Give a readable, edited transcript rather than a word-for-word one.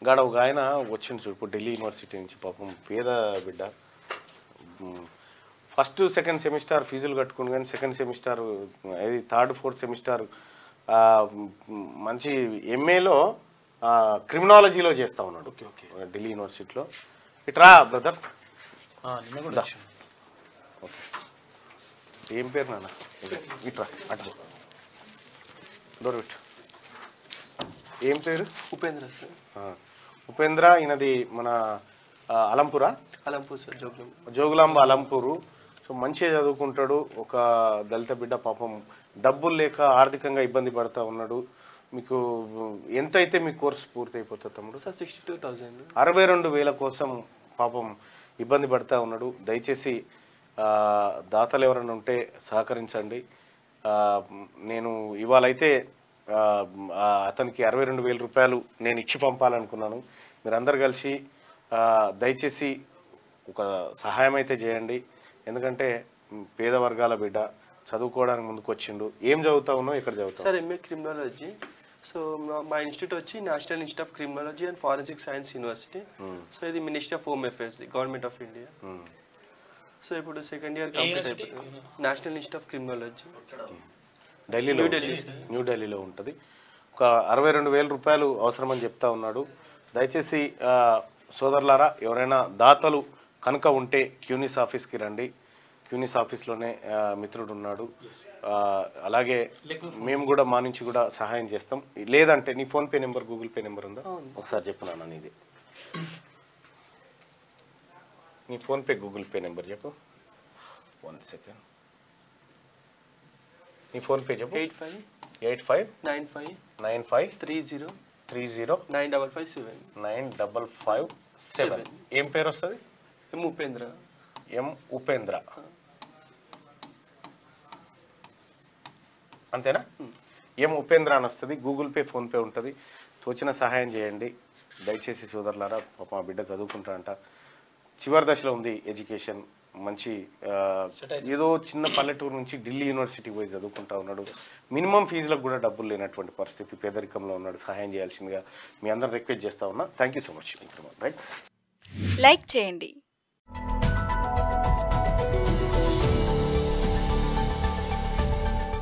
గాడ ఒక ఆయన వచ్చిండు చూడు ఇప్పుడు ఢిల్లీ యూనివర్సిటీ నుంచి పాపం పేద బిడ్డ ఫస్ట్ సెకండ్ సెమిస్టర్ ఫీజులు కట్టుకుని కానీ సెకండ్ సెమిస్టర్ అది థర్డ్ ఫోర్త్ సెమిస్టర్ మంచి ఎంఏలో క్రిమినాలజీలో చేస్తూ ఉన్నాడు. ఓకే ఓకే ఢిల్లీ యూనివర్సిటీలో. ఇట్రా బ్రదర్. ఓకే ఏం పేరు నాన్న? ఇట్రా అటు డోర్ పెట్టు. ఏం పేరు? ఉపేంద్ర సార్. ఉపేంద్ర. ఈయనది మన అలంపూరా? అలంపూర్ సార్, జోగులాంబ అలంపూరు. సో మంచిగా చదువుకుంటాడు. ఒక దళిత బిడ్డ పాపం డబ్బులు లేక ఆర్థికంగా ఇబ్బంది పడుతూ ఉన్నాడు. మీకు ఎంత అయితే మీ కోర్సు పూర్తి అయిపోతుంది తమ్ముడు? సార్ 62,000. 62,000 కోసం పాపం ఇబ్బంది పడుతూ ఉన్నాడు. దయచేసి దాతలు ఎవరైనా ఉంటే సహకరించండి. నేను ఇవాళైతే అతనికి 62,000 రూపాయలు నేను ఇచ్చి పంపాలనుకున్నాను. మీరందరు కలిసి దయచేసి ఒక సహాయం అయితే చేయండి. ఎందుకంటే పేద వర్గాల బిడ్డ చదువుకోవడానికి ముందుకు వచ్చిండు. ఏం చదువుతా ఉన్నావు? ఎక్కడ చదువుతావు? Sir MA criminology. సో మా ఇన్స్టిట్యూట్ వచ్చి national institute of criminology and forensic science university. So ఇది ministry of home affairs, government of India. So ఇప్పుడు సెకండ్ ఇయర్ కంప్లీట్ అయిపోయింది. నేషనల్ ఇన్స్టిట్యూట్ ఆఫ్ క్రిమినాలజీ ఢిల్లీలో, న్యూ ఢిల్లీలో ఉంటుంది. ఒక 62,000 రూపాయలు అవసరమని చెప్తా ఉన్నాడు. దయచేసి సోదరులారా ఎవరైనా దాతలు కనుక ఉంటే క్యూనిస్ ఆఫీస్కి రండి. క్యూనిస్ ఆఫీస్లోనే మిత్రుడు ఉన్నాడు. అలాగే మేము కూడా మా నుంచి కూడా సహాయం చేస్తాం. లేదంటే నీ PhonePe number, Google pay number ఉందా? ఒకసారి చెప్పు నాన్న నీది. నీ ఫోన్పే గూగుల్ పే నెంబర్ చెప్పు. 1 సెకండ్. నీ ఫోన్పే చెప్పు. 85959530 ఏం పేరు వస్తుంది? ఉపేంద్ర. ఉపేంద్ర అంతేనా? ఉపేంద్ర అని వస్తుంది. గూగుల్ పే, ఫోన్పే ఉంటుంది. తోచిన సహాయం చేయండి దయచేసి సోదరులారా. పాప మా బిడ్డ చదువుకుంటారంట, చివరి దశలో ఉంది ఎడ్యుకేషన్. మంచి ఏదో చిన్న పల్లెటూరు నుంచి ఢిల్లీ యూనివర్సిటీకి పోయి చదువుకుంటా ఉన్నాడు. మినిమం ఫీజులకు కూడా డబ్బులు లేనటువంటి పరిస్థితి, పేదరికంలో ఉన్నాడు. సహాయం చేయాల్సిందిగా మీ అందరం రిక్వెస్ట్ చేస్తా ఉన్నా. Thank you so much. Right, like చేయండి.